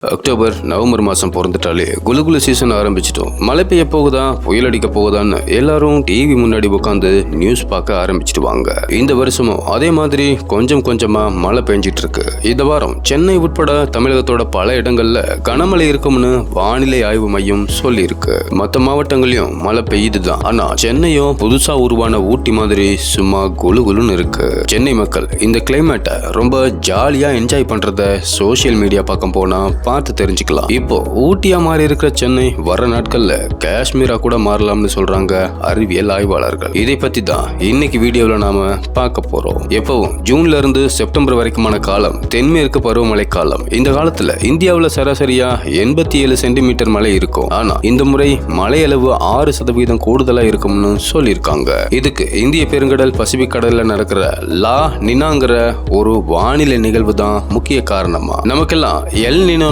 October November மாசம் பிறந்துட்டாலே குலுகுலு season ஆரம்பிச்சிட்டோம். மழை பெய்ய போகுதா, புயல் அடிக்க போகுதான்னு எல்லாரும் டிவி முன்னாடி உட்காந்து நியூஸ் பார்க்க ஆரம்பிச்சிடுவாங்க. இந்த வருஷமும் அதே மாதிரி கொஞ்சம் கொஞ்சமா மழை பெஞ்சிட்டு இருக்கு. இந்த வாரம் சென்னை உட்பட தமிழகத்தோட பல இடங்கள்ல கனமழை இருக்கும்னு வானிலை ஆய்வு மையம் சொல்லி இருக்கு. மற்ற மாவட்டங்களையும் மழை பெய்யுதுதான். ஆனா சென்னையும் புதுசா உருவான ஊட்டி மாதிரி சும்மா குலுகுலுன்னு இருக்கு. சென்னை மக்கள் இந்த கிளைமேட்டை ரொம்ப ஜாலியா என்ஜாய் பண்றத சோசியல் மீடியா பக்கம் போனா பார்த்து தெரிஞ்சுக்கலாம். இப்போ ஊட்டியா மாறி இருக்கிற சென்னை வர நாட்கள்ல காஷ்மீரா கூட மாறலாம்னு சொல்றாங்க அறிவியல் ஆய்வாளர்கள். இதை பத்தி தான் இன்னைக்கு வீடியோல நாம பார்க்க போறோம். எப்பவும் ஜூன்ல இருந்து செப்டம்பர் வரைக்குமான காலம் தென்மேற்கு பருவமழை காலம். இந்த காலத்துல இந்தியாவுல சராசரியா 87 சென்டிமீட்டர் மழை இருக்கும். ஆனா இந்த முறை மழை அளவு 6% கூடுதலா இருக்கும்னு சொல்லியிருக்காங்க. இதுக்கு இந்திய பெருங்கடல் பசிபிக் கடல்ல நடக்கிற லா நினாங்கிற ஒரு வானிலை நிகழ்வு தான் முக்கிய காரணமா. நமக்கெல்லாம் எல் நினோ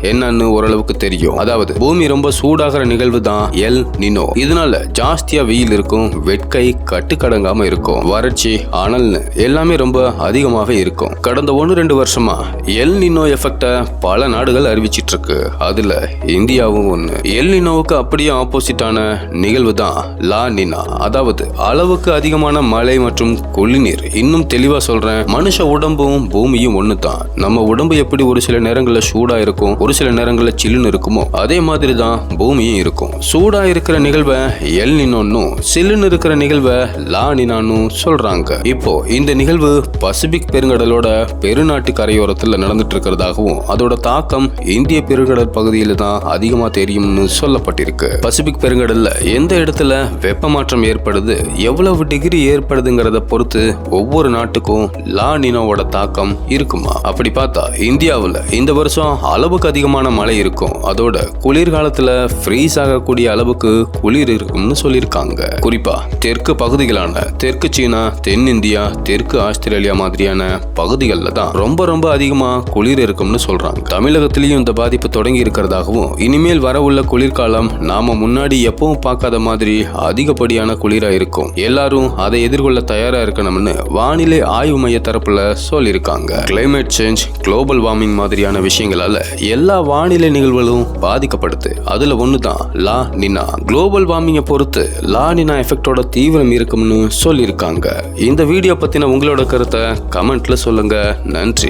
என்னன்னு ஓரளவுக்கு தெரியும். அதாவது பூமி ரொம்ப சூடாகிற நிகழ்வு தான் எல் நினோ. இதனால ஜாஸ்தியா வெயில் இருக்கும், வெட்கை கட்டுக்கடங்காம இருக்கும், வறட்சி அனல்னு எல்லாமே ரொம்ப அதிகமாக இருக்கும். கடந்த 1-2 வருஷமா எல் நினோ எஃபெக்ட பல நாடுகள் அறிவிச்சிட்டு இருக்கு. அதுல இந்தியாவும் ஒண்ணு. எல் நினோவுக்கு அப்படியே ஆப்போசிட்டான நிகழ்வு தான் லா நினா. அதாவது அளவுக்கு அதிகமான மழை மற்றும் குளிர்நீர். இன்னும் தெளிவா சொல்றேன், மனுஷ உடம்பும் பூமியும் ஒண்ணு தான். நம்ம உடம்பு எப்படி ஒரு சில நேரங்கள்ல சூடா இருக்கும், ஒரு சில நேரங்கள்ல சில்லுன்னு இருக்குமோ அதே மாதிரி தான் பூமியும் இருக்கும். சூடா இருக்கிற நிகழ்வை எல் நினோன்னு, சில்லுன்னு இருக்கிற நிகழ்வை லா நினான்னு சொல்றாங்க. இப்போ இந்த நிகழ்வு பசிபிக் பெருங்கடலோட பெருநாட்டு கரையோரத்துல நடந்துட்டு இருக்கிறதாகவும் அதோட தாக்கம் இந்திய பெருங்கடல் பகுதியில தான் அதிகமா தெரியும்னு சொல்லப்பட்டிருக்கு. பசிபிக் பெருங்கடல்ல எந்த இடத்துல வெப்ப மாற்றம் ஏற்படுது, எவ்வளவு டிகிரி ஏற்படுதுங்கிறத பொறுத்து ஒவ்வொரு நாட்டுக்கும் லா நினோவோட தாக்கம் இருக்குமா. அப்படி பார்த்தா இந்தியாவுல இந்த வருஷம் அளவுக்கு அதிகமான மழை இருக்கும். அதோட குளிர்காலத்துல ஃப்ரீஸ் ஆகக்கூடிய அளவுக்கு குளிர் இருக்கும்னு சொல்லியிருக்காங்க. குறிப்பா தெற்கு பகுதிகளான தெற்கு சீனா, தென்னிந்தியா, தெற்கு ஆஸ்திரேலியா மாதிரியான பகுதிகளில் தான் ரொம்ப அதிகமா குளிர் இருக்கும்னு சொல்றாங்க. தமிழகத்திலையும் இந்த பாதிப்பு தொடங்கி இருக்கிறதாகவும் இனிமேல் வரவுள்ள குளிர்காலம் நாம முன்னாடி எப்பவும் பார்க்காத மாதிரி அதிகப்படியான குளிரா இருக்கும். எல்லாரும் அதை எதிர்கொள்ள தயாரா இருக்கணும்னு வானிலை ஆய்வு மைய தரப்புல சொல்லியிருக்காங்க. கிளைமேட் சேஞ்ச், குளோபல் வார்மிங் மாதிரியான விஷயங்களால எல்லா வானிலை நிகழ்வுகளும் பாதிக்கப்படுது. அதுல ஒண்ணுதான் லா நினா. குளோபல் வார்மிங்கை பொறுத்து லா நினா எஃபெக்டோட தீவிரம் இருக்கும்னு சொல்லியிருக்காங்க. இந்த வீடியோ பத்தின உங்களோட கருத்தை கமெண்ட்ல சொல்லுங்க. நன்றி.